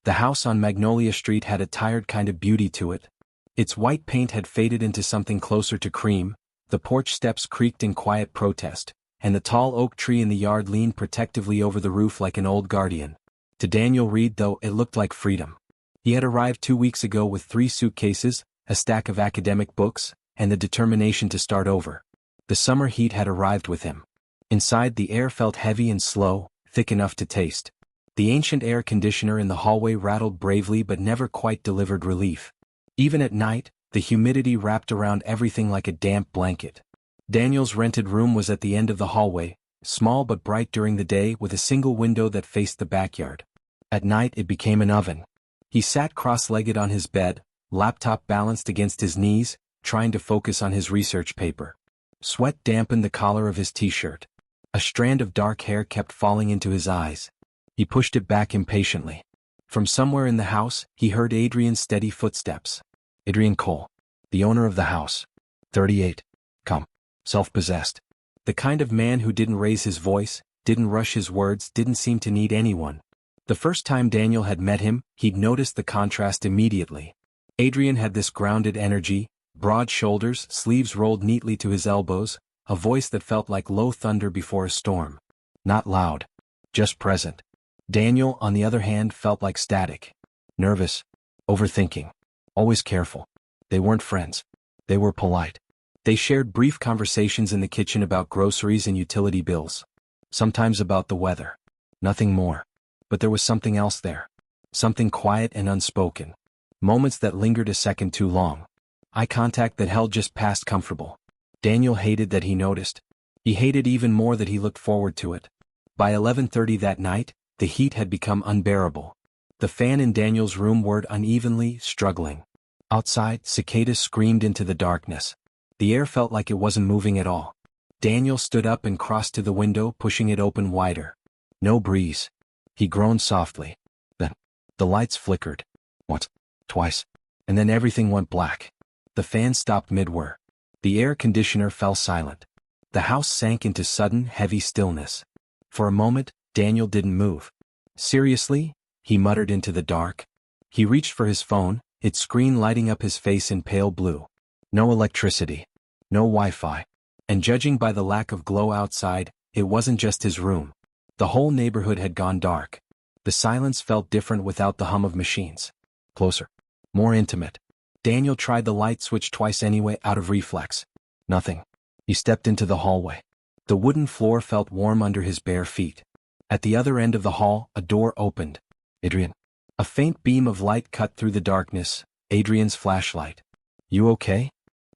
The house on Magnolia Street had a tired kind of beauty to it. Its white paint had faded into something closer to cream, the porch steps creaked in quiet protest, and the tall oak tree in the yard leaned protectively over the roof like an old guardian. To Daniel Reed, though, it looked like freedom. He had arrived 2 weeks ago with 3 suitcases, a stack of academic books, and the determination to start over. The summer heat had arrived with him. Inside, the air felt heavy and slow, thick enough to taste. The ancient air conditioner in the hallway rattled bravely but never quite delivered relief. Even at night, the humidity wrapped around everything like a damp blanket. Daniel's rented room was at the end of the hallway, small but bright during the day with a single window that faced the backyard. At night it became an oven. He sat cross-legged on his bed, laptop balanced against his knees, trying to focus on his research paper. Sweat dampened the collar of his t-shirt. A strand of dark hair kept falling into his eyes. He pushed it back impatiently. From somewhere in the house, he heard Adrian's steady footsteps. Adrian Cole, the owner of the house. 38. Calm. Self-possessed. The kind of man who didn't raise his voice, didn't rush his words, didn't seem to need anyone. The first time Daniel had met him, he'd noticed the contrast immediately. Adrian had this grounded energy, broad shoulders, sleeves rolled neatly to his elbows, a voice that felt like low thunder before a storm. Not loud. Just present. Daniel, on the other hand, felt like static. Nervous. Overthinking. Always careful. They weren't friends. They were polite. They shared brief conversations in the kitchen about groceries and utility bills. Sometimes about the weather. Nothing more. But there was something else there. Something quiet and unspoken. Moments that lingered a second too long. Eye contact that held just past comfortable. Daniel hated that he noticed. He hated even more that he looked forward to it. By 11:30 that night, the heat had become unbearable. The fan in Daniel's room whirred unevenly, struggling. Outside, cicadas screamed into the darkness. The air felt like it wasn't moving at all. Daniel stood up and crossed to the window, pushing it open wider. No breeze. He groaned softly. Then, the lights flickered. Once, twice, and then everything went black. The fan stopped mid-whir. The air conditioner fell silent. The house sank into sudden, heavy stillness. For a moment, Daniel didn't move. Seriously? He muttered into the dark. He reached for his phone, its screen lighting up his face in pale blue. No electricity. No Wi-Fi. And judging by the lack of glow outside, it wasn't just his room. The whole neighborhood had gone dark. The silence felt different without the hum of machines. Closer. More intimate. Daniel tried the light switch twice anyway, out of reflex. Nothing. He stepped into the hallway. The wooden floor felt warm under his bare feet. At the other end of the hall, a door opened. Adrian. A faint beam of light cut through the darkness. Adrian's flashlight. You okay?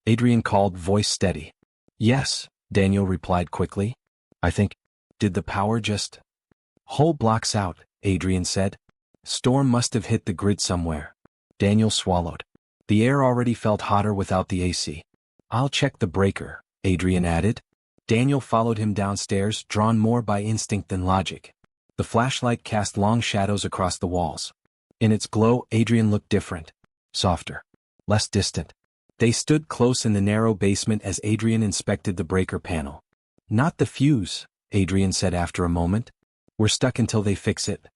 Adrian called, voice steady. Yes, Daniel replied quickly. I think. Did the power just... Whole blocks out, Adrian said. Storm must have hit the grid somewhere. Daniel swallowed. The air already felt hotter without the AC. I'll check the breaker, Adrian added. Daniel followed him downstairs, drawn more by instinct than logic. The flashlight cast long shadows across the walls. In its glow, Adrian looked different. Softer. Less distant. They stood close in the narrow basement as Adrian inspected the breaker panel. Not the fuse, Adrian said after a moment. We're stuck until they fix it.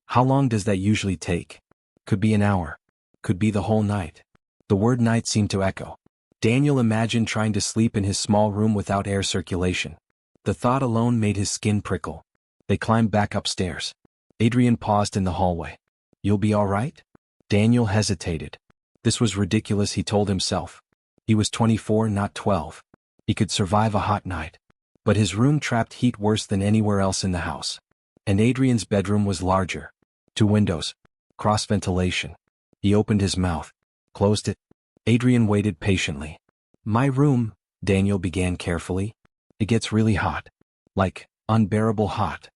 How long does that usually take? Could be an hour. Could be the whole night. The word night seemed to echo. Daniel imagined trying to sleep in his small room without air circulation. The thought alone made his skin prickle. They climbed back upstairs. Adrian paused in the hallway. You'll be all right? Daniel hesitated. This was ridiculous, he told himself. He was 24, not 12. He could survive a hot night. But his room trapped heat worse than anywhere else in the house. And Adrian's bedroom was larger. 2 windows. Cross-ventilation. He opened his mouth. Closed it. Adrian waited patiently. My room, Daniel began carefully. It gets really hot. Like, unbearable hot.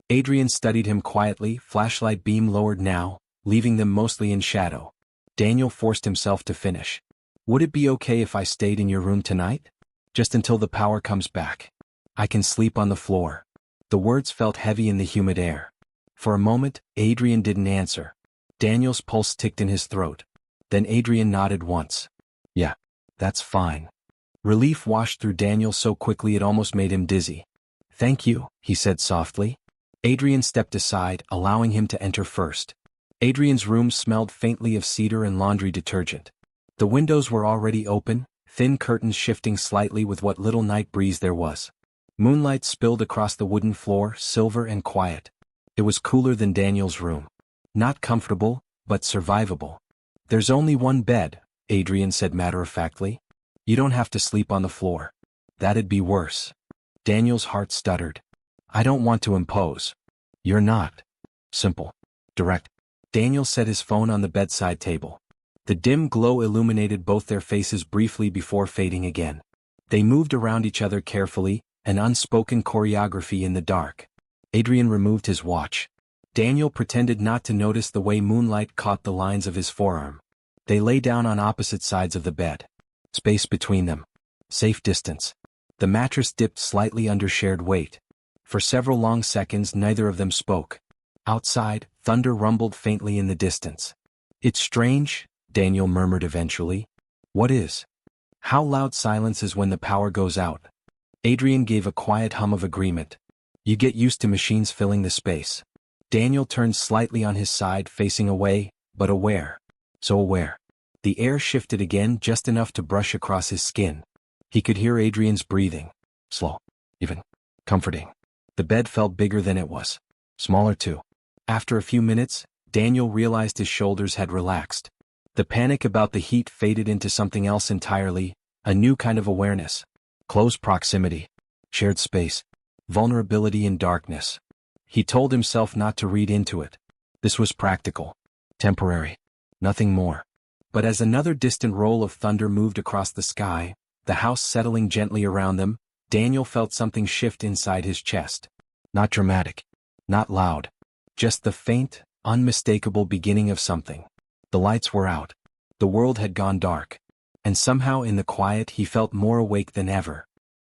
Adrian studied him quietly, flashlight beam lowered now, leaving them mostly in shadow. Daniel forced himself to finish. Would it be okay if I stayed in your room tonight? Just until the power comes back. I can sleep on the floor. The words felt heavy in the humid air. For a moment, Adrian didn't answer. Daniel's pulse ticked in his throat. Then Adrian nodded once. Yeah, that's fine. Relief washed through Daniel so quickly it almost made him dizzy. Thank you, he said softly. Adrian stepped aside, allowing him to enter first. Adrian's room smelled faintly of cedar and laundry detergent. The windows were already open, thin curtains shifting slightly with what little night breeze there was. Moonlight spilled across the wooden floor, silver and quiet. It was cooler than Daniel's room. Not comfortable, but survivable. "There's only one bed," Adrian said matter-of-factly. "You don't have to sleep on the floor. That'd be worse." Daniel's heart stuttered. "I don't want to impose." "You're not." Simple. Direct. Daniel set his phone on the bedside table. The dim glow illuminated both their faces briefly before fading again. They moved around each other carefully, an unspoken choreography in the dark. Adrian removed his watch. Daniel pretended not to notice the way moonlight caught the lines of his forearm. They lay down on opposite sides of the bed. Space between them. Safe distance. The mattress dipped slightly under shared weight. For several long seconds neither of them spoke. Outside, thunder rumbled faintly in the distance. "It's strange," Daniel murmured eventually. "What is?" "How loud silence is when the power goes out." Adrian gave a quiet hum of agreement. "You get used to machines filling the space." Daniel turned slightly on his side, facing away, but aware. So aware. The air shifted again, just enough to brush across his skin. He could hear Adrian's breathing. Slow. Even. Comforting. The bed felt bigger than it was. Smaller too. After a few minutes, Daniel realized his shoulders had relaxed. The panic about the heat faded into something else entirely, a new kind of awareness. Close proximity. Shared space. Vulnerability in darkness. He told himself not to read into it. This was practical. Temporary. Nothing more. But as another distant roll of thunder moved across the sky, the house settling gently around them, Daniel felt something shift inside his chest. Not dramatic. Not loud. Just the faint, unmistakable beginning of something. The lights were out. The world had gone dark. And somehow in the quiet he felt more awake than ever.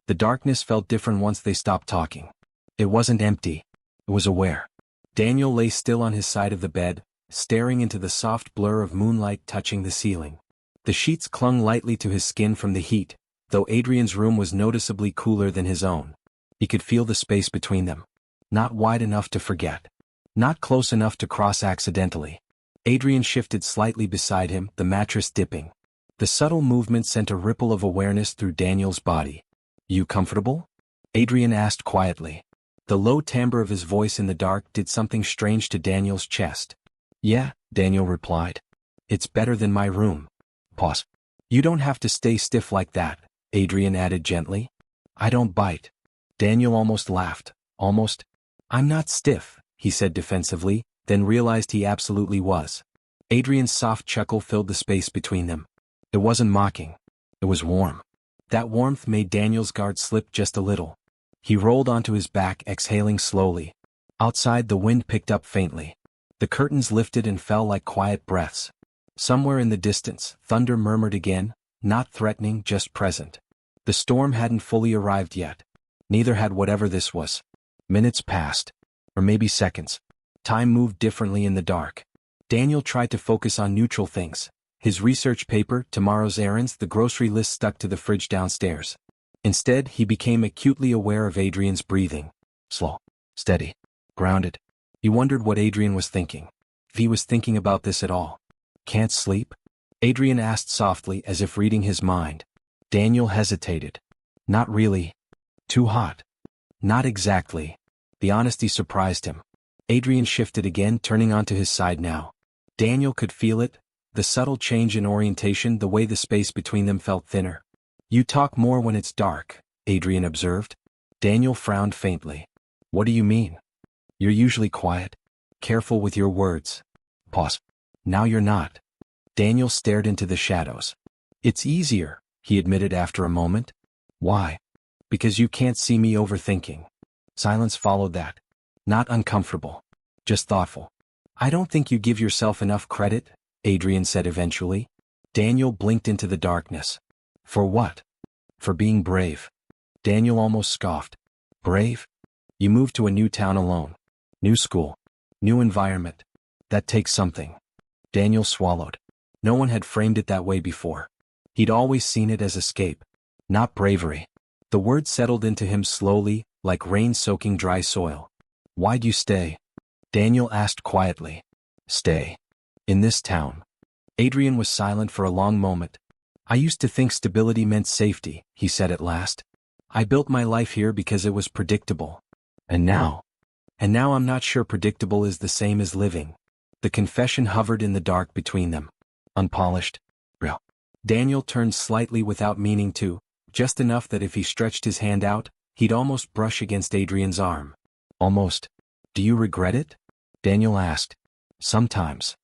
The darkness felt different once they stopped talking. It wasn't empty. It was aware. Daniel lay still on his side of the bed, staring into the soft blur of moonlight touching the ceiling. The sheets clung lightly to his skin from the heat, though Adrian's room was noticeably cooler than his own. He could feel the space between them. Not wide enough to forget. Not close enough to cross accidentally. Adrian shifted slightly beside him, the mattress dipping. The subtle movement sent a ripple of awareness through Daniel's body. "You comfortable?" Adrian asked quietly. The low timbre of his voice in the dark did something strange to Daniel's chest. "Yeah," Daniel replied. "It's better than my room." Pause. "You don't have to stay stiff like that," Adrian added gently. "I don't bite." Daniel almost laughed. Almost. "I'm not stiff," he said defensively, then realized he absolutely was. Adrian's soft chuckle filled the space between them. It wasn't mocking. It was warm. That warmth made Daniel's guard slip just a little. He rolled onto his back, exhaling slowly. Outside, the wind picked up faintly. The curtains lifted and fell like quiet breaths. Somewhere in the distance, thunder murmured again, not threatening, just present. The storm hadn't fully arrived yet. Neither had whatever this was. Minutes passed. Or maybe seconds. Time moved differently in the dark. Daniel tried to focus on neutral things. His research paper, tomorrow's errands, the grocery list stuck to the fridge downstairs. Instead, he became acutely aware of Adrian's breathing. Slow. Steady. Grounded. He wondered what Adrian was thinking. If he was thinking about this at all. "Can't sleep?" Adrian asked softly, as if reading his mind. Daniel hesitated. "Not really." "Too hot?" "Not exactly." The honesty surprised him. Adrian shifted again, turning onto his side now. Daniel could feel it, the subtle change in orientation, the way the space between them felt thinner. "You talk more when it's dark," Adrian observed. Daniel frowned faintly. "What do you mean?" "You're usually quiet. Careful with your words." Pause. "Now you're not." Daniel stared into the shadows. "It's easier," he admitted after a moment. "Why?" "Because you can't see me overthinking." Silence followed that. Not uncomfortable. Just thoughtful. "I don't think you give yourself enough credit," Adrian said eventually. Daniel blinked into the darkness. "For what?" "For being brave." Daniel almost scoffed. "Brave? You moved to a new town alone. New school. New environment. That takes something." Daniel swallowed. No one had framed it that way before. He'd always seen it as escape. Not bravery. The word settled into him slowly, like rain soaking dry soil. "Why'd you stay?" Daniel asked quietly. "Stay?" In this town. Adrian was silent for a long moment. I used to think stability meant safety, he said at last. I built my life here because it was predictable. And now I'm not sure predictable is the same as living. The confession hovered in the dark between them. Unpolished. Real. Daniel turned slightly without meaning to, just enough that if he stretched his hand out, he'd almost brush against Adrian's arm. Almost. Do you regret it? Daniel asked. Sometimes.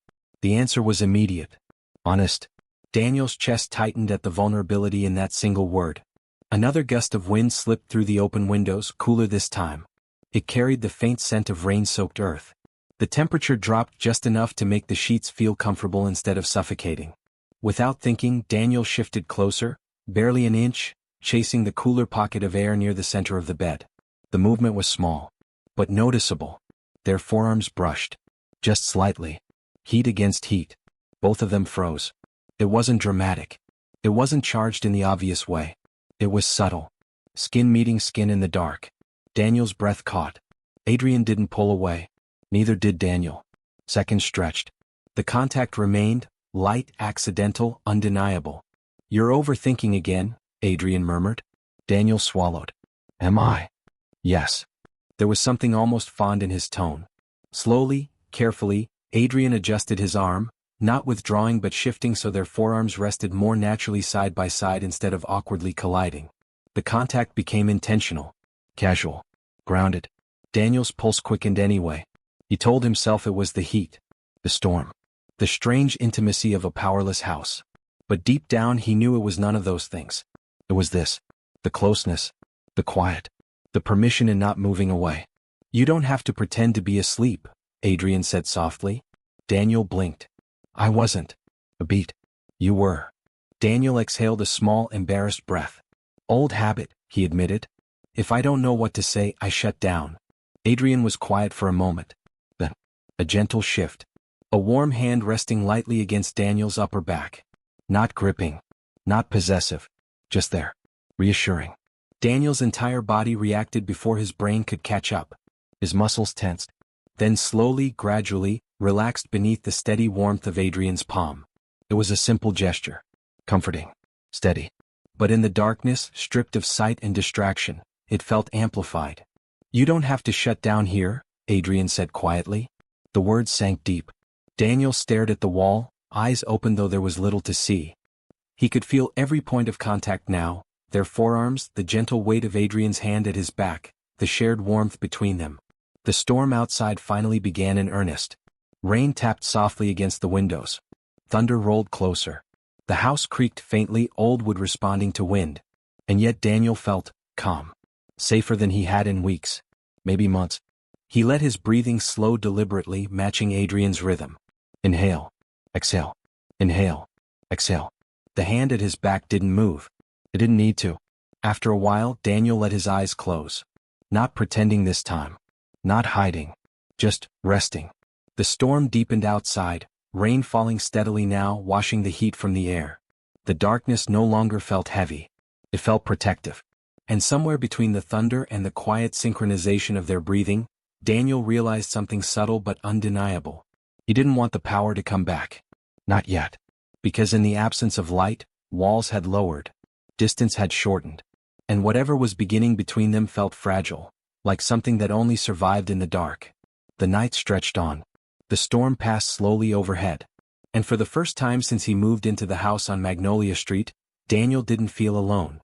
The answer was immediate. Honest. Daniel's chest tightened at the vulnerability in that single word. Another gust of wind slipped through the open windows, cooler this time. It carried the faint scent of rain-soaked earth. The temperature dropped just enough to make the sheets feel comfortable instead of suffocating. Without thinking, Daniel shifted closer, barely an inch, chasing the cooler pocket of air near the center of the bed. The movement was small, but noticeable. Their forearms brushed. Just slightly. Heat against heat. Both of them froze. It wasn't dramatic. It wasn't charged in the obvious way. It was subtle. Skin meeting skin in the dark. Daniel's breath caught. Adrian didn't pull away. Neither did Daniel. Seconds stretched. The contact remained, light, accidental, undeniable. You're overthinking again, Adrian murmured. Daniel swallowed. Am I? Yes. There was something almost fond in his tone. Slowly, carefully, Adrian adjusted his arm, not withdrawing but shifting so their forearms rested more naturally side by side instead of awkwardly colliding. The contact became intentional. Casual. Grounded. Daniel's pulse quickened anyway. He told himself it was the heat. The storm. The strange intimacy of a powerless house. But deep down he knew it was none of those things. It was this. The closeness. The quiet. The permission in not moving away. You don't have to pretend to be asleep, Adrian said softly. Daniel blinked. I wasn't. A beat. You were. Daniel exhaled a small, embarrassed breath. Old habit, he admitted. If I don't know what to say, I shut down. Adrian was quiet for a moment. Then, a gentle shift. A warm hand resting lightly against Daniel's upper back. Not gripping. Not possessive. Just there. Reassuring. Daniel's entire body reacted before his brain could catch up. His muscles tensed. Then slowly, gradually, relaxed beneath the steady warmth of Adrian's palm. It was a simple gesture. Comforting. Steady. But in the darkness, stripped of sight and distraction, it felt amplified. You don't have to shut down here, Adrian said quietly. The words sank deep. Daniel stared at the wall, eyes open though there was little to see. He could feel every point of contact now, their forearms, the gentle weight of Adrian's hand at his back, the shared warmth between them. The storm outside finally began in earnest. Rain tapped softly against the windows. Thunder rolled closer. The house creaked faintly, old wood responding to wind. And yet Daniel felt calm. Safer than he had in weeks. Maybe months. He let his breathing slow deliberately, matching Adrian's rhythm. Inhale. Exhale. Inhale. Exhale. The hand at his back didn't move. It didn't need to. After a while, Daniel let his eyes close. Not pretending this time. Not hiding. Just resting. The storm deepened outside, rain falling steadily now, washing the heat from the air. The darkness no longer felt heavy. It felt protective. And somewhere between the thunder and the quiet synchronization of their breathing, Daniel realized something subtle but undeniable. He didn't want the power to come back. Not yet. Because in the absence of light, walls had lowered. Distance had shortened. And whatever was beginning between them felt fragile, like something that only survived in the dark. The night stretched on. The storm passed slowly overhead. And for the first time since he moved into the house on Magnolia Street, Daniel didn't feel alone.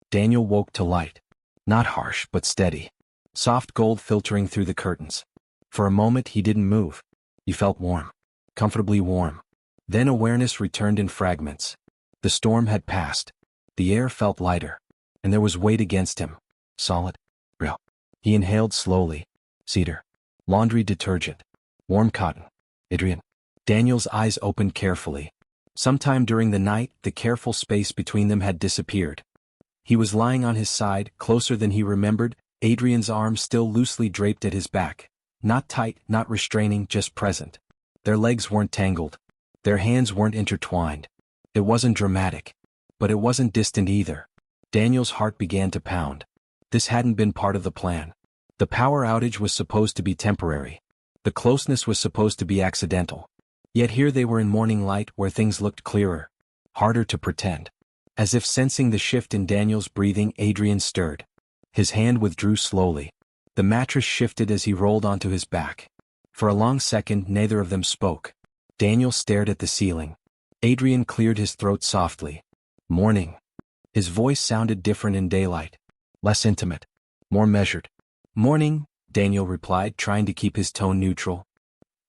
Daniel woke to light. Not harsh, but steady. Soft gold filtering through the curtains. For a moment he didn't move. He felt warm. Comfortably warm. Then awareness returned in fragments. The storm had passed. The air felt lighter. And there was weight against him. Solid. Real. He inhaled slowly. Cedar. Laundry detergent. Warm cotton. Adrian. Daniel's eyes opened carefully. Sometime during the night, the careful space between them had disappeared. He was lying on his side, closer than he remembered, Adrian's arms still loosely draped at his back. Not tight, not restraining, just present. Their legs weren't tangled. Their hands weren't intertwined. It wasn't dramatic. But it wasn't distant either. Daniel's heart began to pound. This hadn't been part of the plan. The power outage was supposed to be temporary. The closeness was supposed to be accidental. Yet here they were in morning light where things looked clearer. Harder to pretend. As if sensing the shift in Daniel's breathing, Adrian stirred. His hand withdrew slowly. The mattress shifted as he rolled onto his back. For a long second neither of them spoke. Daniel stared at the ceiling. Adrian cleared his throat softly. Morning. His voice sounded different in daylight. Less intimate. More measured. Morning, Daniel replied, trying to keep his tone neutral.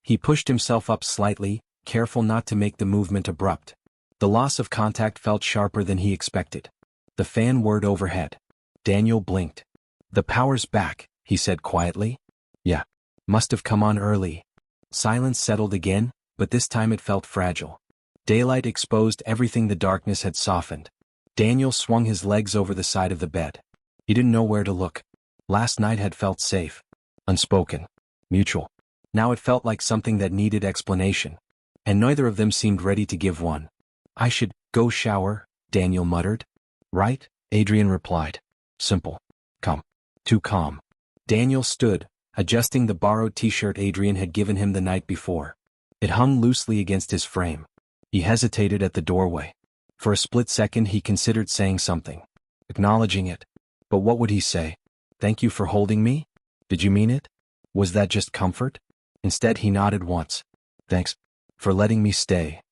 He pushed himself up slightly, careful not to make the movement abrupt. The loss of contact felt sharper than he expected. The fan whirred overhead. Daniel blinked. The power's back, he said quietly. Yeah. Must have come on early. Silence settled again, but this time it felt fragile. Daylight exposed everything the darkness had softened. Daniel swung his legs over the side of the bed. He didn't know where to look. Last night had felt safe. Unspoken. Mutual. Now it felt like something that needed explanation. And neither of them seemed ready to give one. I should go shower, Daniel muttered. Right, Adrian replied. Simple. Calm. Too calm. Daniel stood, adjusting the borrowed t-shirt Adrian had given him the night before. It hung loosely against his frame. He hesitated at the doorway. For a split second he considered saying something. Acknowledging it. But what would he say? Thank you for holding me? Did you mean it? Was that just comfort? Instead he nodded once. Thanks. For letting me stay.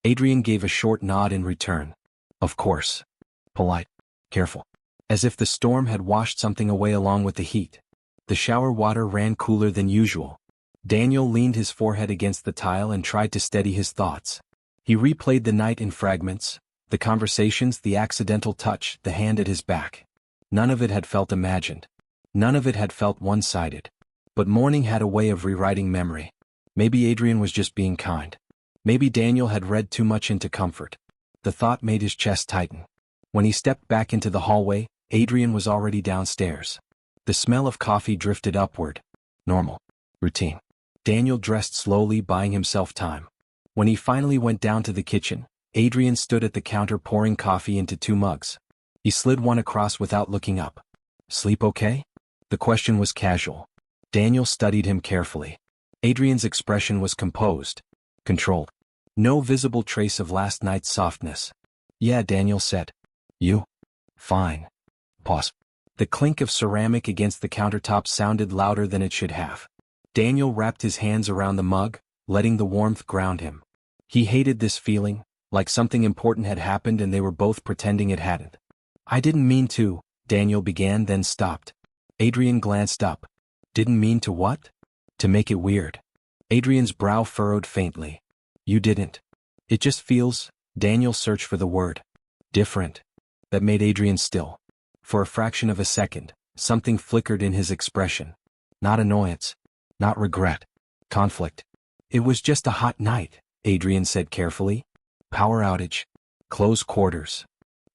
Adrian gave a short nod in return. Of course. Polite. Careful. As if the storm had washed something away along with the heat. The shower water ran cooler than usual. Daniel leaned his forehead against the tile and tried to steady his thoughts. He replayed the night in fragments, the conversations, the accidental touch, the hand at his back. None of it had felt imagined. None of it had felt one-sided. But morning had a way of rewriting memory. Maybe Adrian was just being kind. Maybe Daniel had read too much into comfort. The thought made his chest tighten. When he stepped back into the hallway, Adrian was already downstairs. The smell of coffee drifted upward. Normal. Routine. Daniel dressed slowly, buying himself time. When he finally went down to the kitchen, Adrian stood at the counter pouring coffee into 2 mugs. He slid one across without looking up. Sleep okay? The question was casual. Daniel studied him carefully. Adrian's expression was composed. Controlled. No visible trace of last night's softness. Yeah, Daniel said. You? Fine. Pause. The clink of ceramic against the countertop sounded louder than it should have. Daniel wrapped his hands around the mug, letting the warmth ground him. He hated this feeling, like something important had happened and they were both pretending it hadn't. I didn't mean to, Daniel began, then stopped. Adrian glanced up. Didn't mean to what? To make it weird. Adrian's brow furrowed faintly. You didn't. It just feels, Daniel searched for the word. Different. That made Adrian still. For a fraction of a second, something flickered in his expression. Not annoyance. Not regret. Conflict. It was just a hot night, Adrian said carefully. Power outage. Close quarters.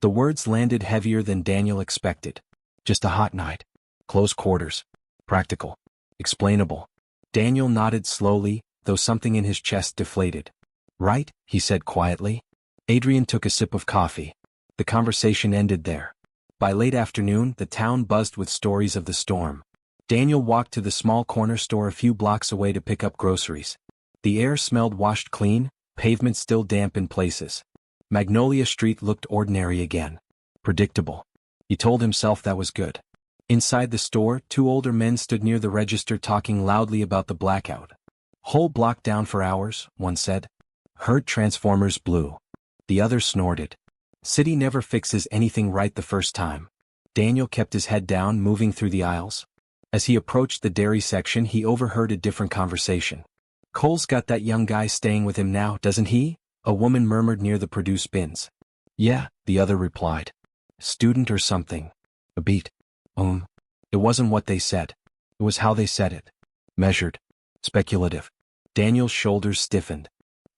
The words landed heavier than Daniel expected. Just a hot night. Close quarters. Practical. Explainable. Daniel nodded slowly, though something in his chest deflated. Right, he said quietly. Adrian took a sip of coffee. The conversation ended there. By late afternoon, the town buzzed with stories of the storm. Daniel walked to the small corner store a few blocks away to pick up groceries. The air smelled washed clean, pavement still damp in places. Magnolia Street looked ordinary again. Predictable. He told himself that was good. Inside the store, 2 older men stood near the register talking loudly about the blackout. Whole block down for hours, one said. Heard transformers blew. The other snorted. City never fixes anything right the first time. Daniel kept his head down, moving through the aisles. As he approached the dairy section, he overheard a different conversation. Cole's got that young guy staying with him now, doesn't he? A woman murmured near the produce bins. Yeah, the other replied. Student or something. A beat. It wasn't what they said. It was how they said it. Measured. Speculative. Daniel's shoulders stiffened.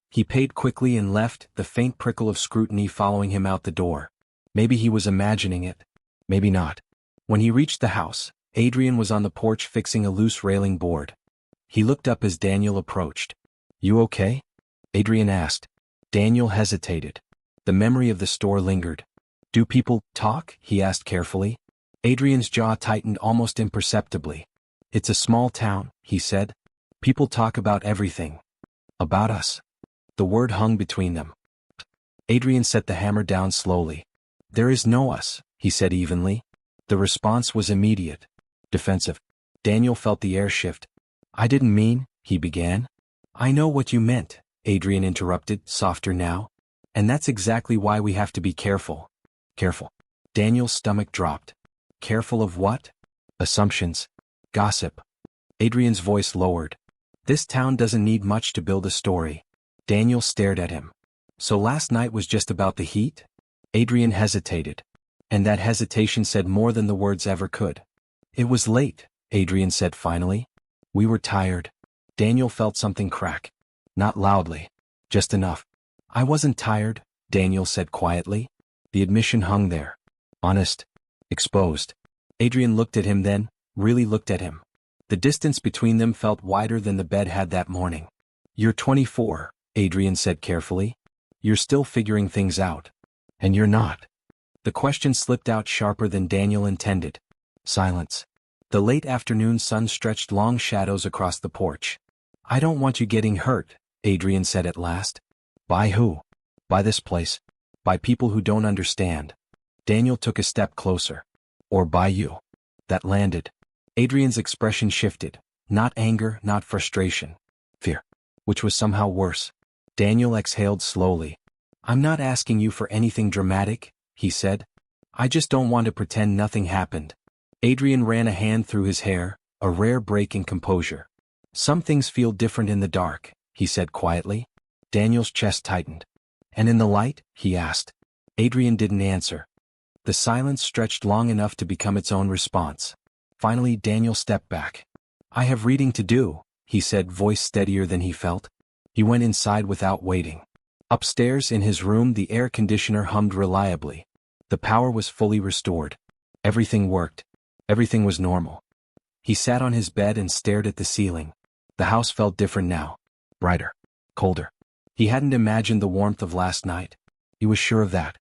He paid quickly and left, the faint prickle of scrutiny following him out the door. Maybe he was imagining it. Maybe not. When he reached the house, Adrian was on the porch fixing a loose railing board. He looked up as Daniel approached. You okay? Adrian asked. Daniel hesitated. The memory of the store lingered. Do people talk? He asked carefully. Adrian's jaw tightened almost imperceptibly. It's a small town, he said. People talk about everything. About us. The word hung between them. Adrian set the hammer down slowly. "There is no us," he said evenly. The response was immediate. Defensive. Daniel felt the air shift. "I didn't mean," he began. "I know what you meant," Adrian interrupted, softer now. "And that's exactly why we have to be careful." Careful. Daniel's stomach dropped. Careful of what? Assumptions. Gossip. Adrian's voice lowered. "This town doesn't need much to build a story." Daniel stared at him. "So last night was just about the heat?" Adrian hesitated. And that hesitation said more than the words ever could. "It was late," Adrian said finally. "We were tired." Daniel felt something crack. Not loudly. Just enough. "I wasn't tired," Daniel said quietly. The admission hung there. Honest. Exposed. Adrian looked at him then, really looked at him. The distance between them felt wider than the bed had that morning. "You're 24, Adrian said carefully. "You're still figuring things out. And you're not." The question slipped out sharper than Daniel intended. Silence. The late afternoon sun stretched long shadows across the porch. "I don't want you getting hurt," Adrian said at last. "By who?" "By this place. By people who don't understand." Daniel took a step closer. "Or by you." That landed. Adrian's expression shifted. Not anger, not frustration. Fear. Which was somehow worse. Daniel exhaled slowly. "I'm not asking you for anything dramatic," he said. "I just don't want to pretend nothing happened." Adrian ran a hand through his hair, a rare break in composure. "Some things feel different in the dark," he said quietly. Daniel's chest tightened. "And in the light?" he asked. Adrian didn't answer. The silence stretched long enough to become its own response. Finally Daniel stepped back. "I have reading to do," he said, voice steadier than he felt. He went inside without waiting. Upstairs in his room the air conditioner hummed reliably. The power was fully restored. Everything worked. Everything was normal. He sat on his bed and stared at the ceiling. The house felt different now. Brighter. Colder. He hadn't imagined the warmth of last night. He was sure of that.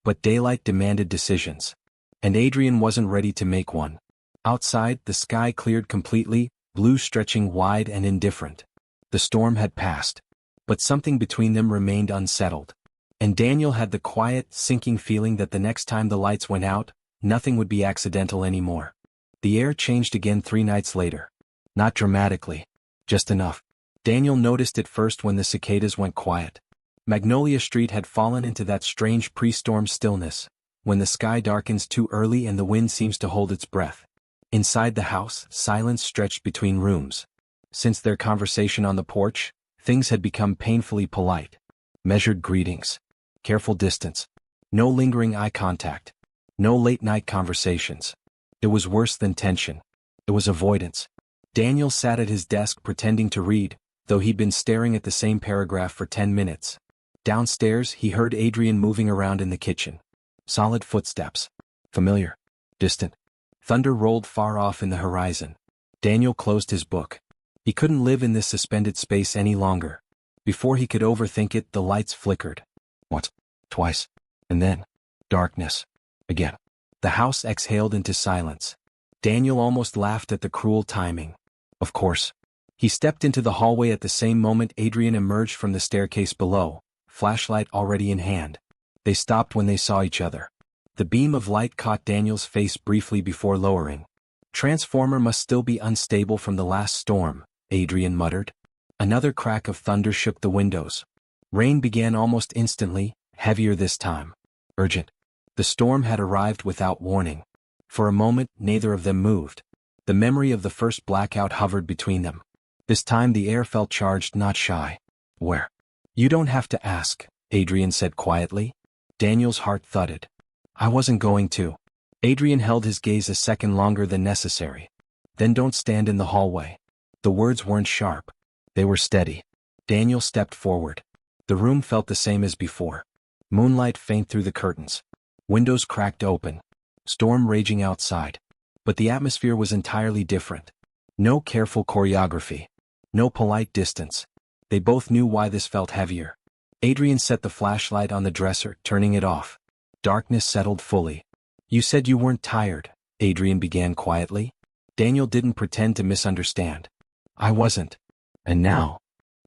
But daylight demanded decisions. And Adrian wasn't ready to make one. Outside, the sky cleared completely, blue stretching wide and indifferent. The storm had passed. But something between them remained unsettled. And Daniel had the quiet, sinking feeling that the next time the lights went out, nothing would be accidental anymore. The air changed again 3 nights later. Not dramatically. Just enough. Daniel noticed it first when the cicadas went quiet. Magnolia Street had fallen into that strange pre-storm stillness, when the sky darkens too early and the wind seems to hold its breath. Inside the house, silence stretched between rooms. Since their conversation on the porch, things had become painfully polite. Measured greetings. Careful distance. No lingering eye contact. No late-night conversations. It was worse than tension. It was avoidance. Daniel sat at his desk pretending to read, though he'd been staring at the same paragraph for 10 minutes. Downstairs, he heard Adrian moving around in the kitchen. Solid footsteps. Familiar. Distant. Thunder rolled far off in the horizon. Daniel closed his book. He couldn't live in this suspended space any longer. Before he could overthink it, the lights flickered. Once. Twice. And then. Darkness. Again. The house exhaled into silence. Daniel almost laughed at the cruel timing. Of course. He stepped into the hallway at the same moment Adrian emerged from the staircase below, flashlight already in hand. They stopped when they saw each other. The beam of light caught Daniel's face briefly before lowering. "Transformer must still be unstable from the last storm," Adrian muttered. Another crack of thunder shook the windows. Rain began almost instantly, heavier this time. Urgent. The storm had arrived without warning. For a moment, neither of them moved. The memory of the first blackout hovered between them. This time the air felt charged, not shy. "Where?" "You don't have to ask," Adrian said quietly. Daniel's heart thudded. "I wasn't going to." Adrian held his gaze a second longer than necessary. "Then don't stand in the hallway." The words weren't sharp. They were steady. Daniel stepped forward. The room felt the same as before. Moonlight faint through the curtains. Windows cracked open. Storm raging outside. But the atmosphere was entirely different. No careful choreography. No polite distance. They both knew why this felt heavier. Adrian set the flashlight on the dresser, turning it off. Darkness settled fully. "You said you weren't tired," Adrian began quietly. Daniel didn't pretend to misunderstand. "I wasn't." "And now?"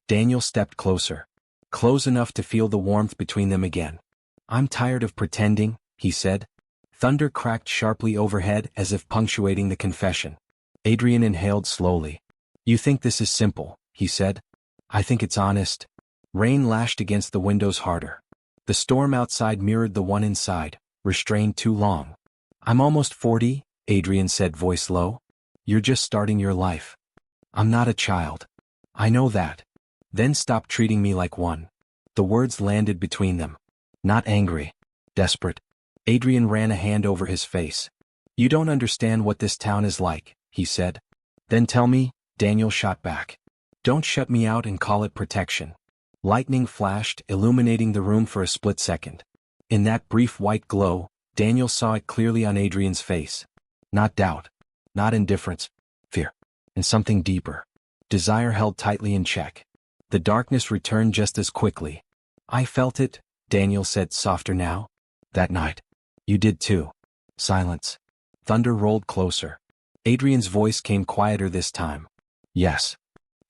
Daniel stepped closer. close enough to feel the warmth between them again. "I'm tired of pretending," he said. Thunder cracked sharply overhead as if punctuating the confession. Adrian inhaled slowly. "You think this is simple," he said. "I think it's honest." Rain lashed against the windows harder. The storm outside mirrored the one inside, restrained too long. "I'm almost 40, Adrian said, voice low. "You're just starting your life. I'm not a child. I know that. Then stop treating me like one." The words landed between them. Not angry. Desperate. Adrian ran a hand over his face. "You don't understand what this town is like," he said. "Then tell me," Daniel shot back. "Don't shut me out and call it protection." Lightning flashed, illuminating the room for a split second. In that brief white glow, Daniel saw it clearly on Adrian's face. Not doubt. Not indifference. Fear. And something deeper. Desire held tightly in check. The darkness returned just as quickly. "I felt it," Daniel said, softer now. "That night. You did too." Silence. Thunder rolled closer. Adrian's voice came quieter this time. "Yes."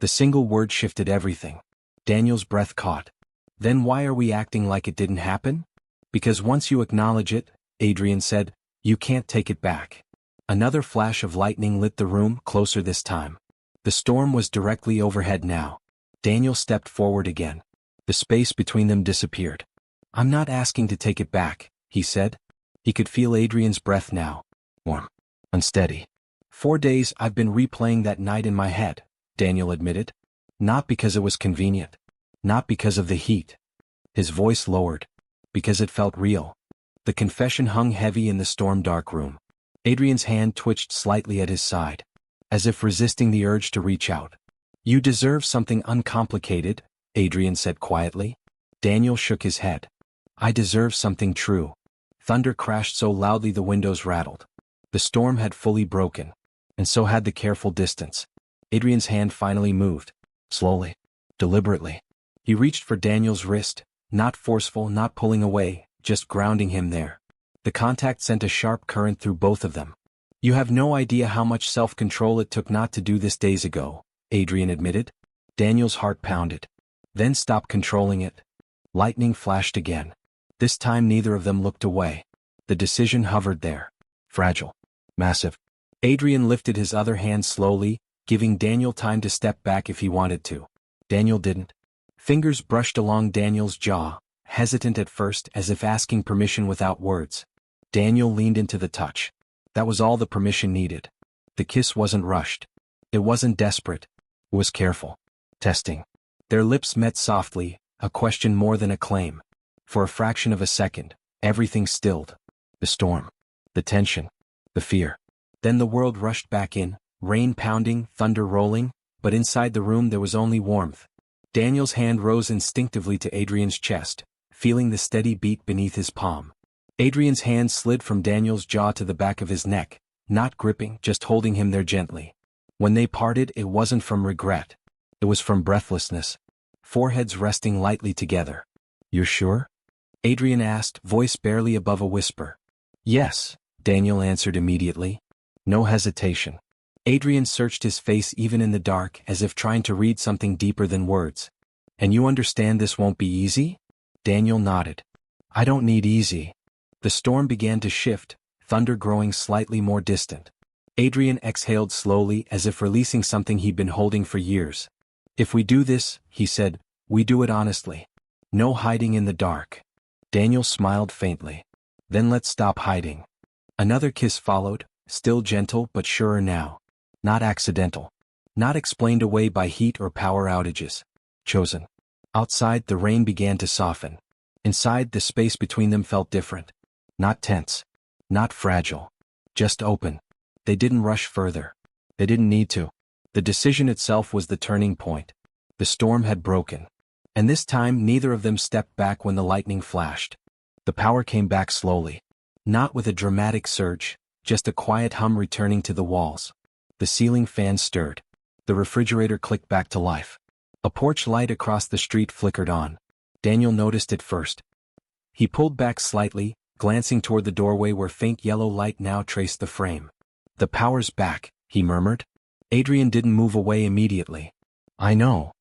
The single word shifted everything. Daniel's breath caught. "Then why are we acting like it didn't happen?" "Because once you acknowledge it," Adrian said, "you can't take it back." Another flash of lightning lit the room, closer this time. The storm was directly overhead now. Daniel stepped forward again. The space between them disappeared. "I'm not asking to take it back," he said. He could feel Adrian's breath now. Warm. Unsteady. "4 days I've been replaying that night in my head," Daniel admitted. "Not because it was convenient. Not because of the heat." His voice lowered. "Because it felt real." The confession hung heavy in the storm-dark room. Adrian's hand twitched slightly at his side, as if resisting the urge to reach out. "You deserve something uncomplicated," Adrian said quietly. Daniel shook his head. "I deserve something true." Thunder crashed so loudly the windows rattled. The storm had fully broken, and so had the careful distance. Adrian's hand finally moved. Slowly. Deliberately. He reached for Daniel's wrist, not forceful, not pulling away, just grounding him there. The contact sent a sharp current through both of them. "You have no idea how much self-control it took not to do this days ago," Adrian admitted. Daniel's heart pounded. "Then stop controlling it." Lightning flashed again. This time neither of them looked away. The decision hovered there. Fragile. Massive. Adrian lifted his other hand slowly, giving Daniel time to step back if he wanted to. Daniel didn't. Fingers brushed along Daniel's jaw, hesitant at first, as if asking permission without words. Daniel leaned into the touch. That was all the permission needed. The kiss wasn't rushed. It wasn't desperate. It was careful. Testing. Their lips met softly, a question more than a claim. For a fraction of a second, everything stilled. The storm. The tension. The fear. Then the world rushed back in, rain pounding, thunder rolling, but inside the room there was only warmth. Daniel's hand rose instinctively to Adrian's chest, feeling the steady beat beneath his palm. Adrian's hand slid from Daniel's jaw to the back of his neck, not gripping, just holding him there gently. When they parted, it wasn't from regret. It was from breathlessness. Foreheads resting lightly together. "You're sure?" Adrian asked, voice barely above a whisper. "Yes," Daniel answered immediately. No hesitation. Adrian searched his face even in the dark, as if trying to read something deeper than words. "And you understand this won't be easy?" Daniel nodded. "I don't need easy." The storm began to shift, thunder growing slightly more distant. Adrian exhaled slowly, as if releasing something he'd been holding for years. "If we do this," he said, "we do it honestly. No hiding in the dark." Daniel smiled faintly. "Then let's stop hiding." Another kiss followed, still gentle but surer now. Not accidental. Not explained away by heat or power outages. Chosen. Outside, the rain began to soften. Inside, the space between them felt different. Not tense. Not fragile. Just open. They didn't rush further. They didn't need to. The decision itself was the turning point. The storm had broken. And this time neither of them stepped back when the lightning flashed. The power came back slowly. Not with a dramatic surge, just a quiet hum returning to the walls. The ceiling fan stirred. The refrigerator clicked back to life. A porch light across the street flickered on. Daniel noticed it first. He pulled back slightly, glancing toward the doorway where faint yellow light now traced the frame. "The power's back," he murmured. Adrian didn't move away immediately. "I know."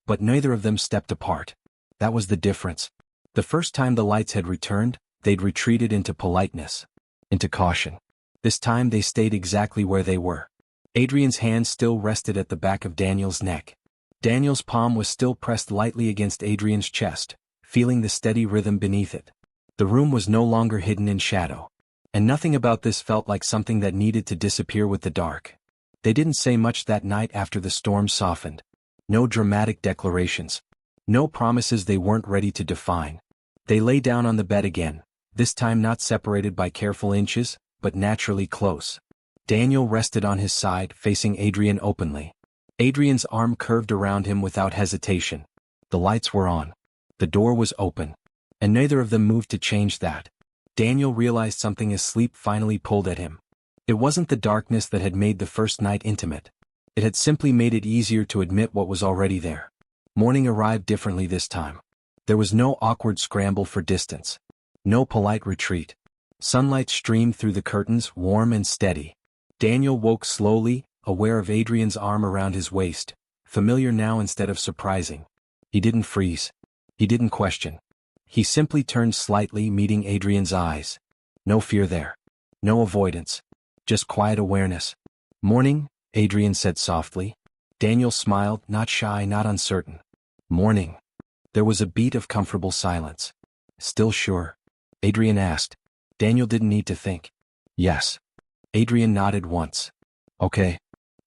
But neither of them stepped apart. That was the difference. The first time the lights had returned, they'd retreated into politeness, into caution. This time they stayed exactly where they were. Adrian's hand still rested at the back of Daniel's neck. Daniel's palm was still pressed lightly against Adrian's chest, feeling the steady rhythm beneath it. The room was no longer hidden in shadow. And nothing about this felt like something that needed to disappear with the dark. They didn't say much that night after the storm softened. No dramatic declarations. No promises they weren't ready to define. They lay down on the bed again, this time not separated by careful inches, but naturally close. Daniel rested on his side, facing Adrian openly. Adrian's arm curved around him without hesitation. The lights were on. The door was open. And neither of them moved to change that. Daniel realized something as sleep finally pulled at him. It wasn't the darkness that had made the first night intimate. It had simply made it easier to admit what was already there. Morning arrived differently this time. There was no awkward scramble for distance. No polite retreat. Sunlight streamed through the curtains, warm and steady. Daniel woke slowly, aware of Adrian's arm around his waist, familiar now instead of surprising. He didn't freeze. He didn't question. He simply turned slightly, meeting Adrian's eyes. No fear there. No avoidance. Just quiet awareness. "Morning," Adrian said softly. Daniel smiled, not shy, not uncertain. "Morning." There was a beat of comfortable silence. "Still sure?" Adrian asked. Daniel didn't need to think. "Yes." Adrian nodded once. "Okay."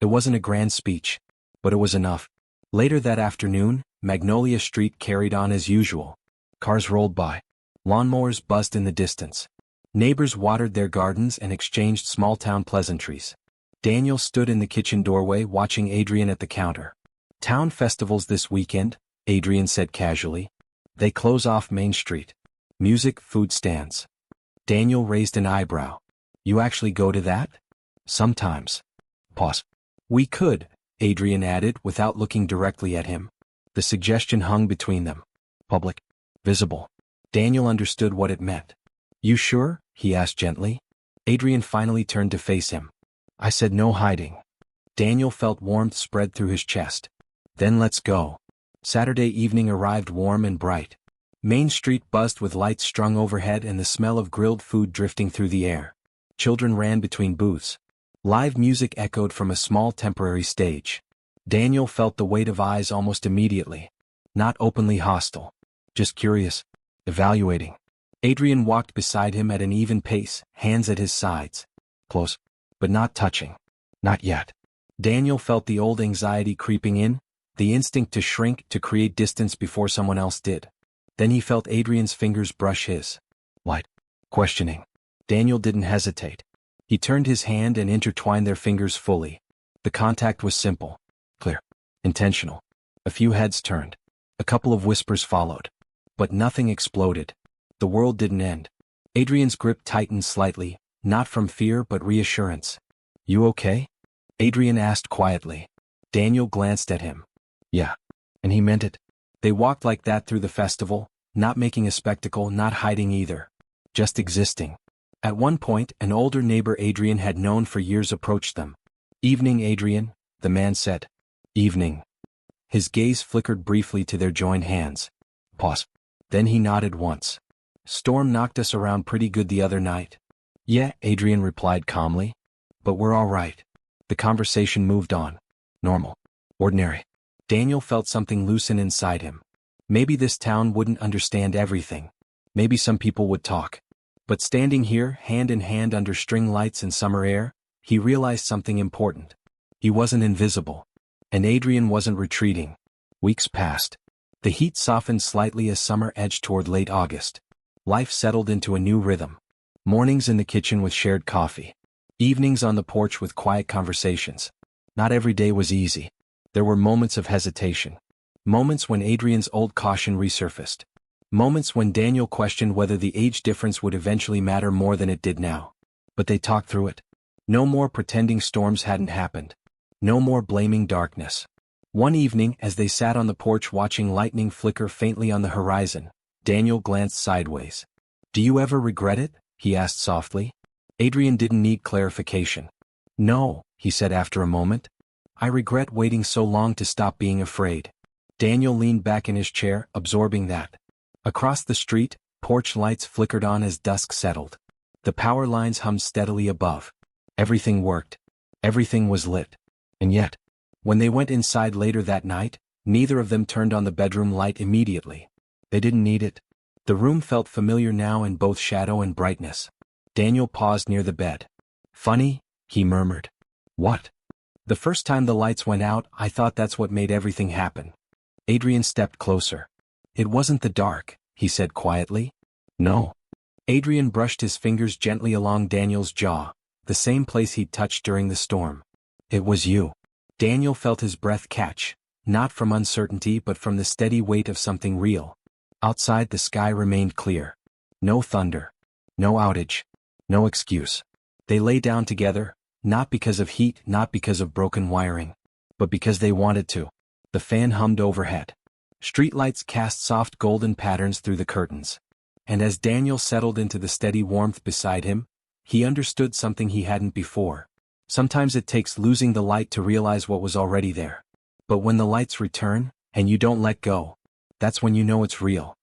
It wasn't a grand speech, but it was enough. Later that afternoon, Magnolia Street carried on as usual. Cars rolled by. Lawnmowers buzzed in the distance. Neighbors watered their gardens and exchanged small-town pleasantries. Daniel stood in the kitchen doorway watching Adrian at the counter. "Town festivals this weekend," Adrian said casually. "They close off Main Street. Music, food stands." Daniel raised an eyebrow. "You actually go to that?" "Sometimes." Pause. "We could," Adrian added without looking directly at him. The suggestion hung between them. Public. Visible. Daniel understood what it meant. "You sure?" he asked gently. Adrian finally turned to face him. "I said no hiding." Daniel felt warmth spread through his chest. "Then let's go." Saturday evening arrived warm and bright. Main Street buzzed with lights strung overhead and the smell of grilled food drifting through the air. Children ran between booths. Live music echoed from a small temporary stage. Daniel felt the weight of eyes almost immediately. Not openly hostile. Just curious. Evaluating. Adrian walked beside him at an even pace, hands at his sides. Close. But not touching. Not yet. Daniel felt the old anxiety creeping in, the instinct to shrink, to create distance before someone else did. Then he felt Adrian's fingers brush his. Light. Questioning. Daniel didn't hesitate. He turned his hand and intertwined their fingers fully. The contact was simple. Clear. Intentional. A few heads turned. A couple of whispers followed. But nothing exploded. The world didn't end. Adrian's grip tightened slightly, not from fear but reassurance. "You okay?" Adrian asked quietly. Daniel glanced at him. "Yeah." And he meant it. They walked like that through the festival, not making a spectacle, not hiding either. Just existing. At one point, an older neighbor Adrian had known for years approached them. "Evening, Adrian," the man said. "Evening." His gaze flickered briefly to their joined hands. Pause. Then he nodded once. "Storm knocked us around pretty good the other night." "Yeah," Adrian replied calmly. "But we're all right." The conversation moved on. Normal. Ordinary. Daniel felt something loosen inside him. Maybe this town wouldn't understand everything. Maybe some people would talk. But standing here, hand in hand under string lights and summer air, he realized something important. He wasn't invisible. And Adrian wasn't retreating. Weeks passed. The heat softened slightly as summer edged toward late August. Life settled into a new rhythm. Mornings in the kitchen with shared coffee. Evenings on the porch with quiet conversations. Not every day was easy. There were moments of hesitation. Moments when Adrian's old caution resurfaced. Moments when Daniel questioned whether the age difference would eventually matter more than it did now. But they talked through it. No more pretending storms hadn't happened. No more blaming darkness. One evening, as they sat on the porch watching lightning flicker faintly on the horizon, Daniel glanced sideways. "Do you ever regret it?" he asked softly. Adrian didn't need clarification. "No," he said after a moment. "I regret waiting so long to stop being afraid." Daniel leaned back in his chair, absorbing that. Across the street, porch lights flickered on as dusk settled. The power lines hummed steadily above. Everything worked. Everything was lit. And yet, when they went inside later that night, neither of them turned on the bedroom light immediately. They didn't need it. The room felt familiar now in both shadow and brightness. Daniel paused near the bed. "Funny," he murmured. "What?" "The first time the lights went out, I thought that's what made everything happen." Adrian stepped closer. "It wasn't the dark," he said quietly. "No." Adrian brushed his fingers gently along Daniel's jaw, the same place he'd touched during the storm. "It was you." Daniel felt his breath catch, not from uncertainty but from the steady weight of something real. Outside the sky remained clear. No thunder. No outage. No excuse. They lay down together, not because of heat, not because of broken wiring, but because they wanted to. The fan hummed overhead. Streetlights cast soft golden patterns through the curtains. And as Daniel settled into the steady warmth beside him, he understood something he hadn't before. Sometimes it takes losing the light to realize what was already there. But when the lights return, and you don't let go, that's when you know it's real.